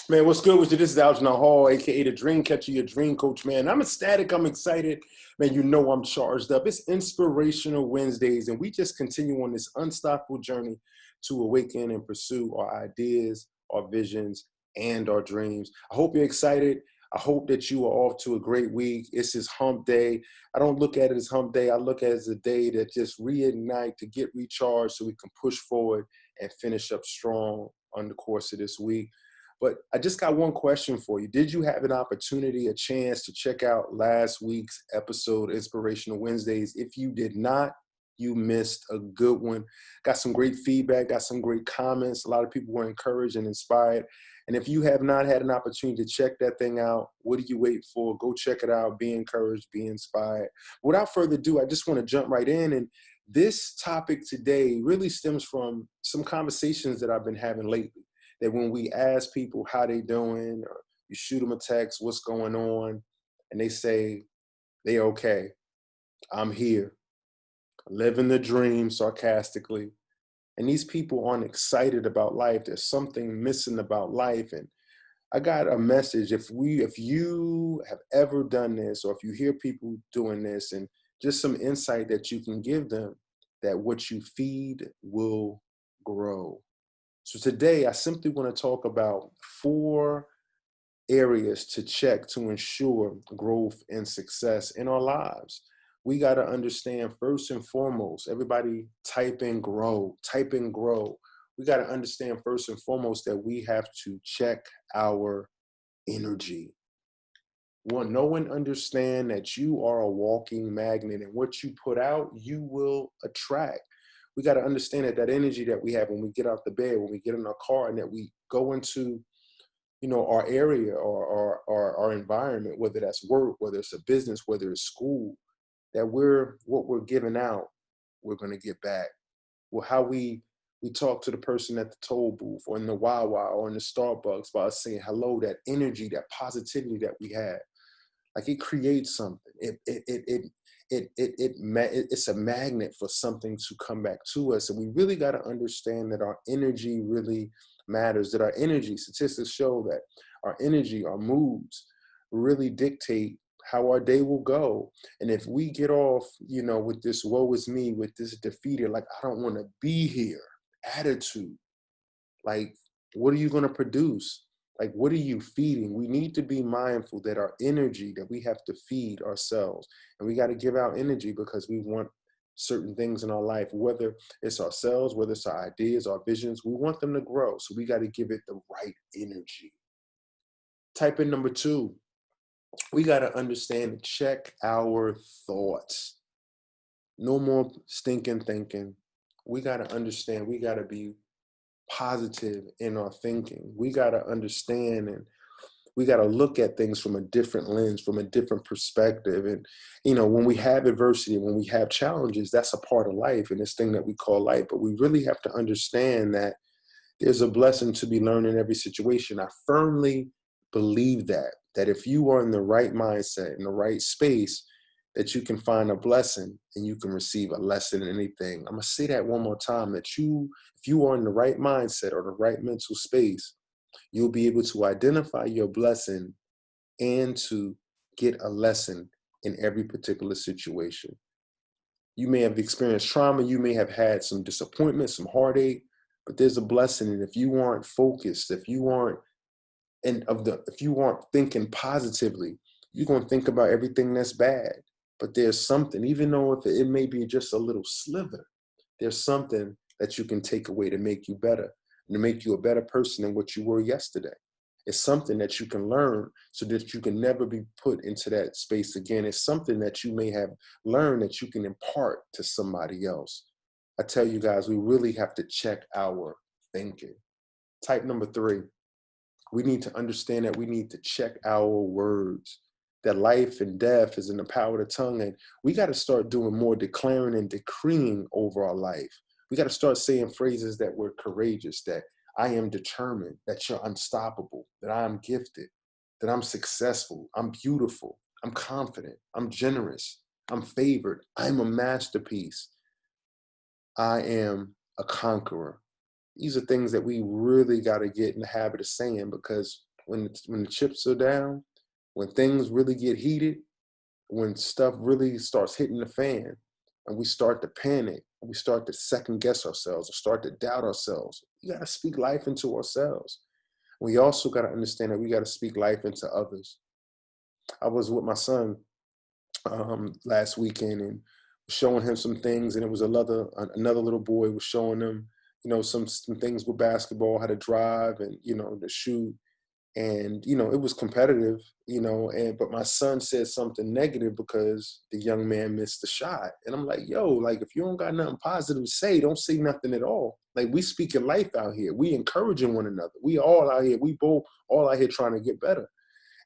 Man, what's good with you? This is Algernon Hall, aka the Dream Catcher, your dream coach, man. I'm ecstatic. I'm excited. Man, you know I'm charged up. It's Inspirational Wednesdays, and we just continue on this unstoppable journey to awaken and pursue our ideas, our visions, and our dreams. I hope you're excited. I hope that you are off to a great week. It's his hump day. I don't look at it as hump day. I look at it as a day that just reignite to get recharged so we can push forward and finish up strong on the course of this week. But I just got one question for you. Did you have an opportunity, a chance to check out last week's episode, Inspirational Wednesdays? If you did not, you missed a good one. Got some great feedback, got some great comments. A lot of people were encouraged and inspired. And if you have not had an opportunity to check that thing out, what are you waiting for? Go check it out. Be encouraged, be inspired. Without further ado, I just want to jump right in. And this topic today really stems from some conversations that I've been having lately. That when we ask people how they doing, or you shoot them a text, what's going on, and they say, they okay, I'm here, living the dream sarcastically. And these people aren't excited about life. There's something missing about life. And I got a message. If you have ever done this, or if you hear people doing this, and just some insight that you can give them, that what you feed will grow. So today, I simply want to talk about 4 areas to check to ensure growth and success in our lives. We got to understand first and foremost, everybody type in grow, type in grow. We got to understand first and foremost that we have to check our energy. Know and understand that you are a walking magnet, and what you put out, you will attract. We got to understand that energy that we have when we get out the bed, when we get in our car, and that we go into, our area or our environment, whether that's work, whether it's a business, whether it's school, that what we're giving out, we're going to get back. Well, how we talk to the person at the toll booth or in the Wawa or in the Starbucks by us saying hello, that energy, that positivity that we have, like it creates something. It's a magnet for something to come back to us. And we really got to understand that our energy really matters, that our energy, statistics show that our energy, our moods really dictate how our day will go. And if we get off, with this woe is me, with this defeated, like, I don't want to be here attitude, like, what are you going to produce? Like, what are you feeding? We need to be mindful that our energy, that we have to feed ourselves. And we got to give out energy because we want certain things in our life, whether it's ourselves, whether it's our ideas, our visions, we want them to grow. So we got to give it the right energy. Type in number 2. We got to understand and check our thoughts. No more stinking thinking. We got to understand, we got to be positive in our thinking. We got to understand, and we got to look at things from a different lens, from a different perspective. And, when we have adversity, when we have challenges, that's a part of life and this thing that we call life. But we really have to understand that there's a blessing to be learned in every situation. I firmly believe that if you are in the right mindset, in the right space, that you can find a blessing and you can receive a lesson in anything. I'm going to say that one more time, that if you are in the right mindset or the right mental space, you'll be able to identify your blessing and to get a lesson in every particular situation. You may have experienced trauma, you may have had some disappointment, some heartache, but there's a blessing. And if you aren't focused, if you aren't thinking positively, you're going to think about everything that's bad. But there's something, even though if it may be just a little sliver, there's something that you can take away to make you better, and to make you a better person than what you were yesterday. It's something that you can learn so that you can never be put into that space again. It's something that you may have learned that you can impart to somebody else. I tell you guys, we really have to check our thinking. Type number 3. We need to understand that we need to check our words. that life and death is in the power of the tongue. And we got to start doing more declaring and decreeing over our life. We got to start saying phrases that we're courageous, that I am determined, that you're unstoppable, that I am gifted, that I'm successful, I'm beautiful, I'm confident, I'm generous, I'm favored, I'm a masterpiece, I am a conqueror. These are things that we really got to get in the habit of saying, because when the chips are down, when things really get heated, when stuff really starts hitting the fan, and we start to panic, and we start to second guess ourselves or start to doubt ourselves, we got to speak life into ourselves. We also got to understand that we got to speak life into others. I was with my son last weekend and showing him some things, and it was another little boy was showing him, some things with basketball, how to drive and to shoot, and it was competitive, but my son said something negative because the young man missed the shot, and I'm like, yo, like, if you don't got nothing positive to say, don't say nothing at all. Like, we speaking life out here, we encouraging one another, we all out here, we both all out here trying to get better.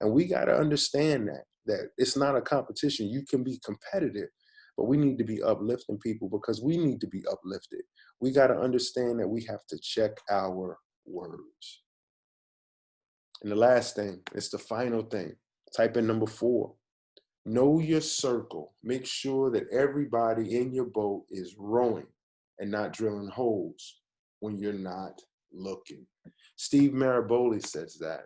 And we got to understand that it's not a competition. You can be competitive, but we need to be uplifting people because we need to be uplifted. We got to understand that we have to check our words. And the last thing, it's the final thing. Type in number 4. Know your circle. Make sure that everybody in your boat is rowing and not drilling holes when you're not looking. Steve Maraboli says that.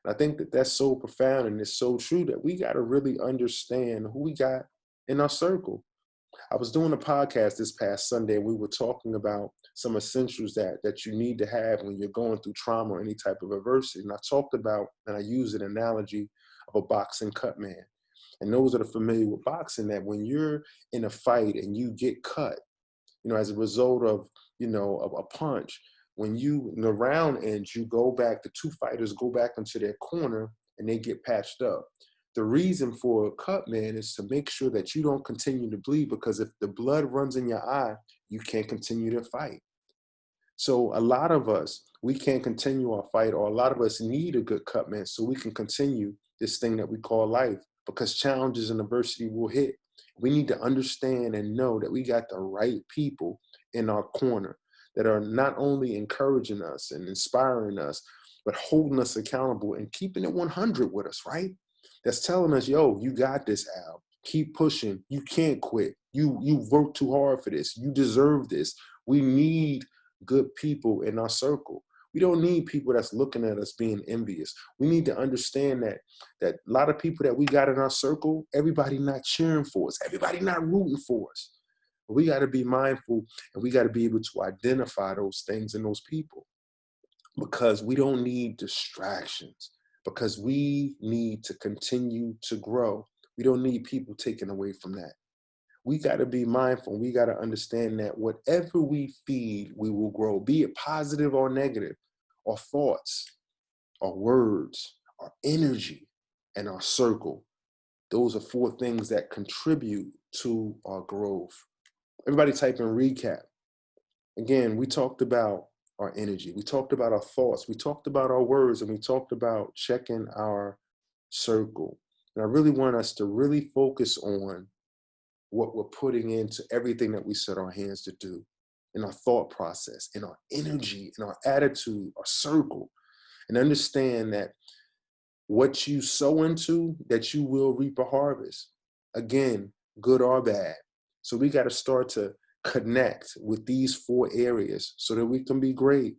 And I think that that's so profound and it's so true that we got to really understand who we got in our circle. I was doing a podcast this past Sunday, and we were talking about some essentials that you need to have when you're going through trauma or any type of adversity. And I talked about, and I used an analogy of a boxing cut man. And those that are familiar with boxing, that when you're in a fight and you get cut, as a result of, of a punch, when in the round ends, the two fighters go back into their corner and they get patched up. The reason for a cut, man, is to make sure that you don't continue to bleed, because if the blood runs in your eye, you can't continue to fight. So a lot of us, we can't continue our fight, or a lot of us need a good cut, man, so we can continue this thing that we call life, because challenges and adversity will hit. We need to understand and know that we got the right people in our corner that are not only encouraging us and inspiring us, but holding us accountable and keeping it 100 with us, right? That's telling us, yo, you got this, Al. Keep pushing. You can't quit. You worked too hard for this. You deserve this. We need good people in our circle. We don't need people that's looking at us being envious. We need to understand that a lot of people that we got in our circle, everybody not cheering for us. Everybody not rooting for us. But we got to be mindful, and we got to be able to identify those things in those people, because we don't need distractions, because we need to continue to grow. We don't need people taken away from that. We got to be mindful. We got to understand that whatever we feed, we will grow, be it positive or negative. Our thoughts, our words, our energy, and our circle. Those are 4 things that contribute to our growth. Everybody type in recap. Again, we talked about our energy. We talked about our thoughts. We talked about our words, and we talked about checking our circle. And I really want us to really focus on what we're putting into everything that we set our hands to do, in our thought process, in our energy, in our attitude, our circle, and understand that what you sow into, that you will reap a harvest. Again, good or bad. So we got to start to connect with these 4 areas so that we can be great,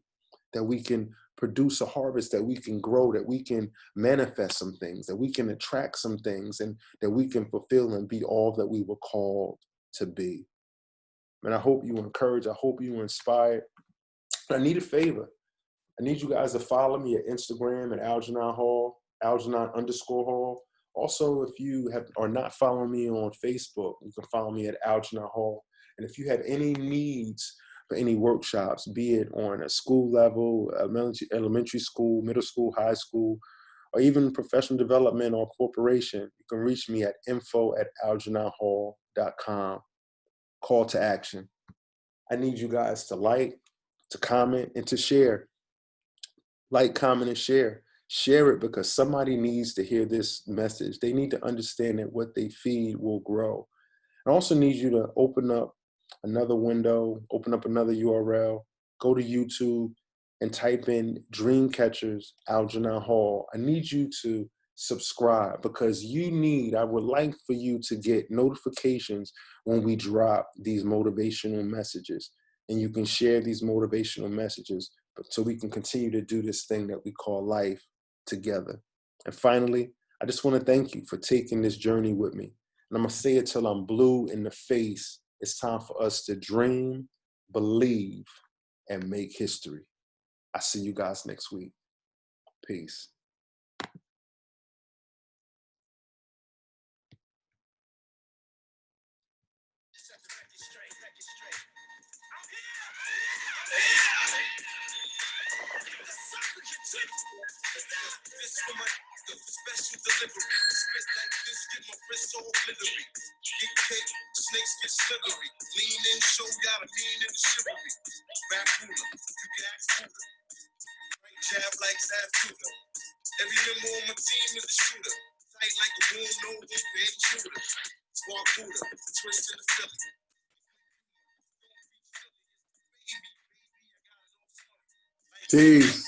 that we can produce a harvest, that we can grow, that we can manifest some things, that we can attract some things, and that we can fulfill and be all that we were called to be. And I hope you were encouraged. I hope you were inspired. I need a favor. I need you guys to follow me at Instagram at Algernon Hall, Algernon_Hall. Also, if you are not following me on Facebook, you can follow me at Algernon Hall. And if you have any needs for any workshops, be it on a school level, elementary school, middle school, high school, or even professional development or corporation, you can reach me at info@algernonhall.com. Call to action. I need you guys to like, to comment, and to share. Like, comment, and share. Share it because somebody needs to hear this message. They need to understand that what they feed will grow. I also need you to open up another window, open up another URL, go to YouTube and type in Dream Catchers Algernon Hall. I need you to subscribe because I would like for you to get notifications when we drop these motivational messages. And you can share these motivational messages so we can continue to do this thing that we call life together. And finally, I just want to thank you for taking this journey with me. And I'm going to say it till I'm blue in the face. It's time for us to dream, believe, and make history. I'll see you guys next week. Peace. This for my special delivery. Spit like this, get my wrist all glittery. Get cake, snakes get slithery. Lean in, show got a mean in the chivalry. Rap ruler, you can ask Buddha. Right jab like Zab Judah. Every member on my team is a shooter. Tight like a boom, no room for intruders. Squad Buddha, twist in the Philly. Peace.